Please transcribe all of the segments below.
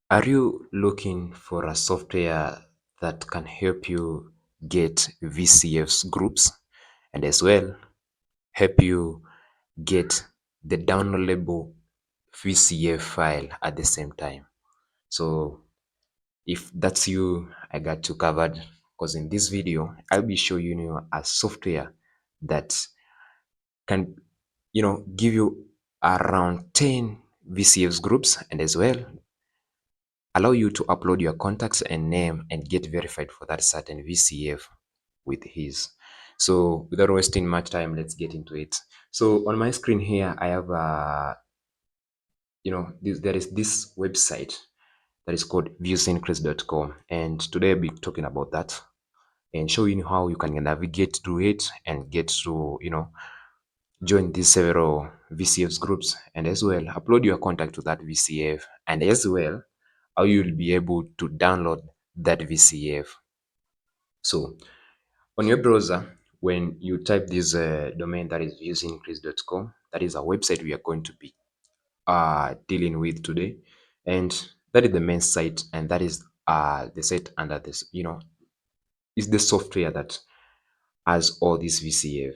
Are you looking for a software that can help you get VCFs groups and as well help you get the downloadable VCF file at the same time? So if that's you, I got you covered, because in this video I'll be showing you a software that can give you around 10 VCFs groups and as well allow you to upload your contacts and name and get verified for that certain VCF with his. So without wasting much time, let's get into it. So on my screen here, I have there is this website that is called ViewsIncrease.com, and today I'll be talking about that and showing you how you can navigate through it and get to join these several VCFs groups and as well upload your contact to that VCF and as well how you'll be able to download that VCF. So on your browser, when you type this domain that is ViewsIncrease.com, that is a website we are going to be dealing with today, and that is the main site, and that is the site under this, is the software that has all these VCF.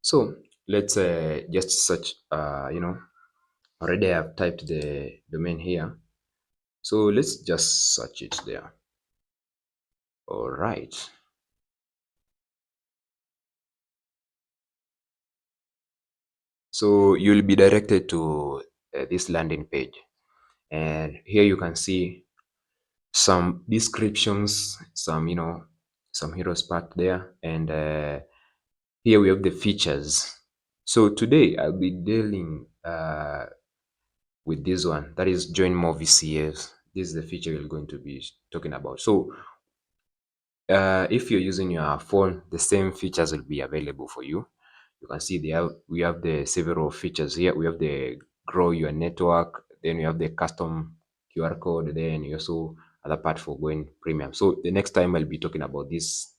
So let's just search, already I've typed the domain here. So let's just search it there. All right. So you'll be directed to this landing page. And here you can see some descriptions, some heroes part there. And here we have the features. So today I'll be dealing with this one, that is join more VCFs. This is the feature we're going to be talking about. So if you're using your phone, the same features will be available for you. You can see we have the several features here. We have the grow your network, then we have the custom QR code, then you also other part for going premium. So the next time I'll be talking about this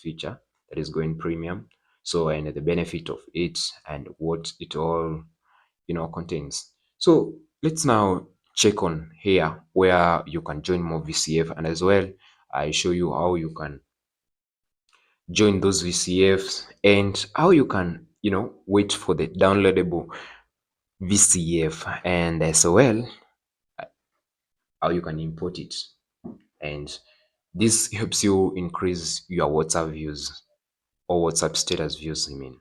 feature that is going premium. So and the benefit of it and what it all contains. So let's now check on here where you can join more VCF, and as well I show you how you can join those VCFs and how you can wait for the downloadable VCF, and as well how you can import it, and this helps you increase your WhatsApp views or WhatsApp status views, I mean.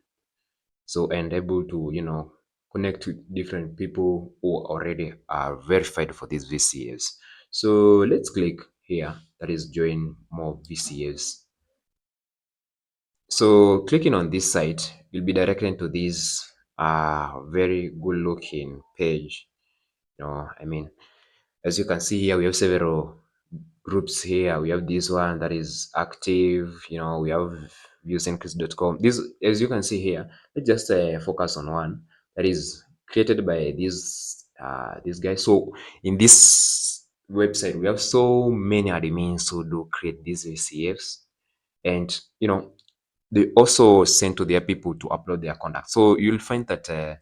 So and able to connect with different people who already are verified for these VCFs. So let's click here, that is join more VCFs. So clicking on this site, you'll be directed to this very good looking page. I mean, as you can see here, we have several groups here. We have this one that is active. We have ViewsIncrease.com. This, as you can see here, let's just focus on one that is created by this guy. So in this website, we have so many admins who do create these VCFs, and they also send to their people to upload their contact. So you'll find that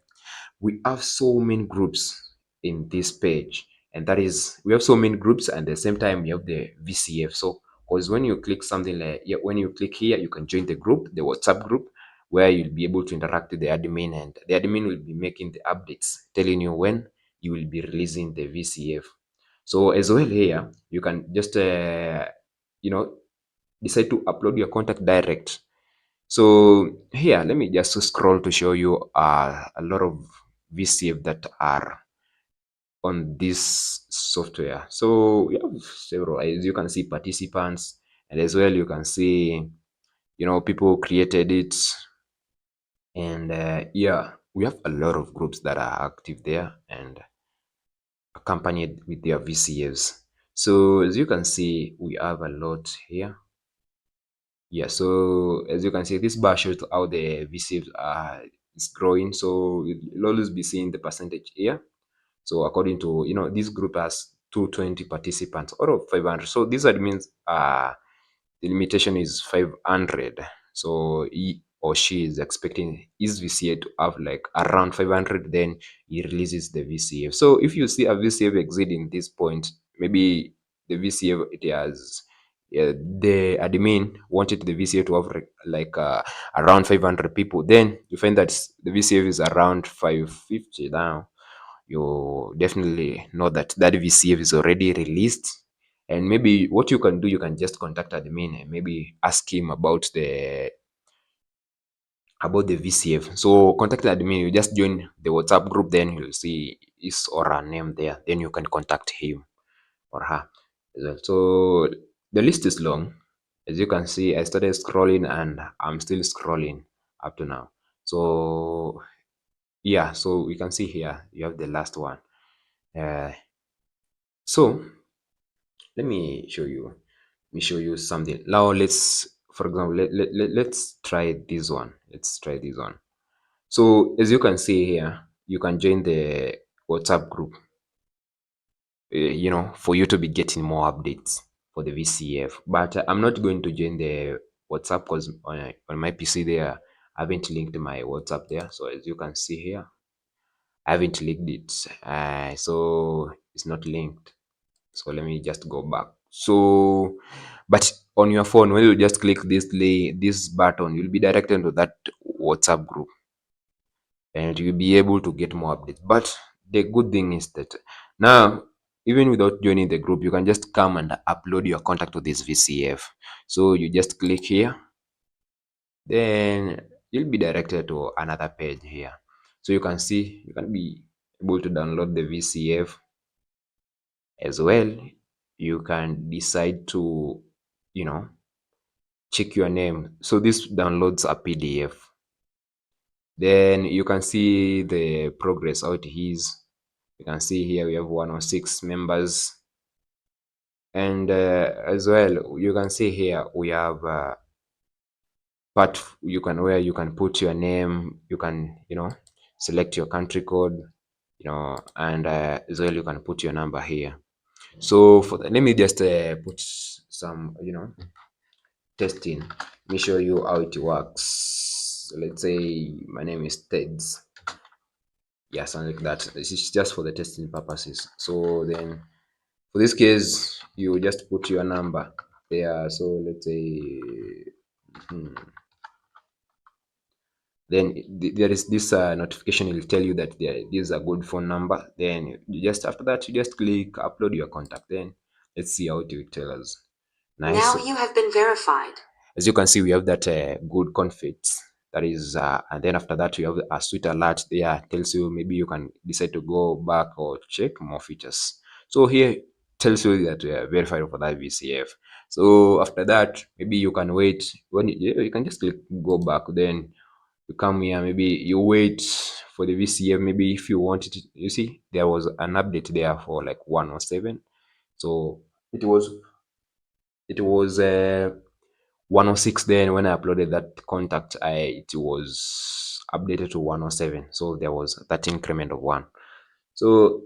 we have so many groups in this page, and that is we have so many groups, and at the same time we have the VCF. So because when you click something like, yeah, when you click here, you can join the group, the WhatsApp group, where you'll be able to interact with the admin, and the admin will be making the updates telling you when you will be releasing the VCF. So as well here you can just you know decide to upload your contact direct. So here, let me just scroll to show you a lot of VCF that are on this software. So we have several, as you can see, participants, and as well you can see, people created it, and yeah, we have a lot of groups that are active there and accompanied with their VCFs. So as you can see, we have a lot here. Yeah, so as you can see, this bar shows how the VCs are is growing. So you'll always be seeing the percentage here. So according to this group has 220 participants out of 500. So this means the limitation is 500. So or she is expecting his VCF to have like around 500, then he releases the VCF. So if you see a VCF exceeding this point, maybe the VCF it has the admin wanted the VCF to have like around 500 people, then you find that the VCF is around 550 now. You definitely know that that VCF is already released. And maybe what you can do, you can just contact admin and maybe ask him about the VCF. So contact the admin, you just join the WhatsApp group, then you'll see his or her name there. Then you can contact him or her as well. So the list is long. As you can see, I started scrolling and I'm still scrolling up to now. So yeah, so we can see here you have the last one. So let me show you. Let me show you something. Now let's, for example, let's try this one. Let's try this one. So as you can see here, you can join the WhatsApp group, for you to be getting more updates for the VCF. But I'm not going to join the WhatsApp because on my PC there, I haven't linked my WhatsApp there. So as you can see here, I haven't linked it. So it's not linked. So let me just go back. So, but on your phone, when you just click this button, you'll be directed to that WhatsApp group and you'll be able to get more updates. But the good thing is that now, even without joining the group, you can just come and upload your contact to this VCF. So you just click here, then you'll be directed to another page here. So you can see, you can be able to download the VCF as well. You can decide to, you know, check your name. So this downloads a PDF. Then you can see the progress, how it is. You can see here we have 106 members. And as well, you can see here we have part where you can put your name, you can, select your country code, and as well you can put your number here. So let me just put some, testing. Let me show you how it works. So let's say my name is Teds. Yeah, something like that. This is just for the testing purposes. So then for this case, you just put your number there. So let's say, hmm, then there is this notification. It will tell you that this is a good phone number. Then you just, after that, you just click upload your contact. Then let's see how it will tell us. Nice. Now you have been verified. As you can see, we have that good confits. That is, and then after that, we have a sweet alert there. Tells you maybe you can decide to go back or check more features. So here tells you that we are verified for that VCF. So after that, maybe you can wait. When you can just click go back. Then you come here. Maybe you wait for the VCF. Maybe if you want it, you see there was an update there for like 107. So it was 106. Then when I uploaded that contact, it was updated to 107. So there was that increment of one. So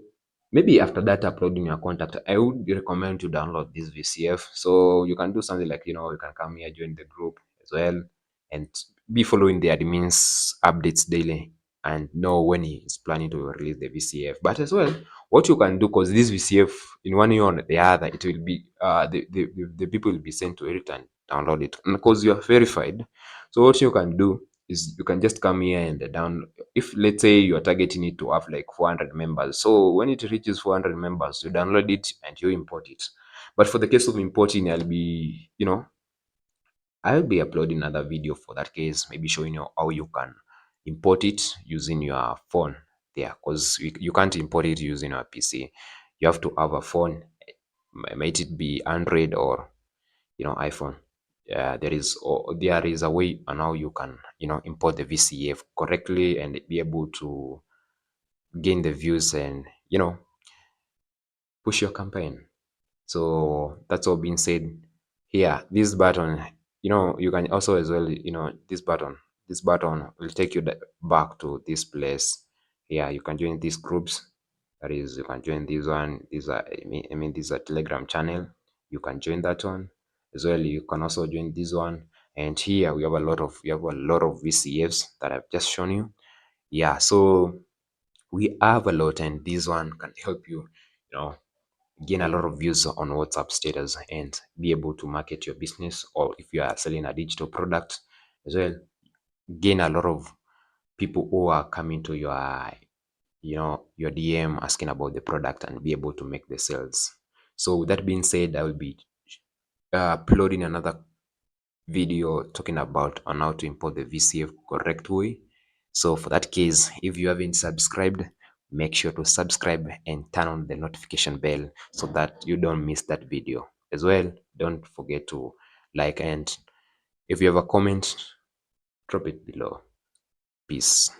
maybe after that uploading your contact, I would recommend to download this VCF. So you can do something like, you can come here, join the group as well, and be following the admin's updates daily and know when he is planning to release the VCF. But as well, what you can do, because this VCF in one year or the other, it will be the people will be sent to it and download it. And because you are verified, so what you can do is you can just come here and down. If let's say you are targeting it to have like 400 members, so when it reaches 400 members, you download it and you import it. But for the case of importing, I'll be uploading another video for that case, maybe showing you how you can import it using your phone there, because you can't import it using your PC. You have to have a phone, might it be Android or iPhone. There is a way on how you can import the VCF correctly and be able to gain the views and push your campaign. So that's all being said. Here, this button, you can also as well, this button will take you back to this place. Here, you can join these groups. That is, you can join this one. These are, this is a Telegram channel. You can join that one as well. You can also join this one, And here we have a lot of VCFs that I've just shown you. Yeah, so we have a lot, and this one can help you, gain a lot of views on WhatsApp status and be able to market your business, or if you are selling a digital product as well, gain a lot of people who are coming to your DM asking about the product and be able to make the sales. So with that being said, I will be uploading another video talking about on how to import the VCF correct way. So for that case, if you haven't subscribed, make sure to subscribe and turn on the notification bell so that you don't miss that video. As well, don't forget to like, and if you have a comment, drop it below. Peace.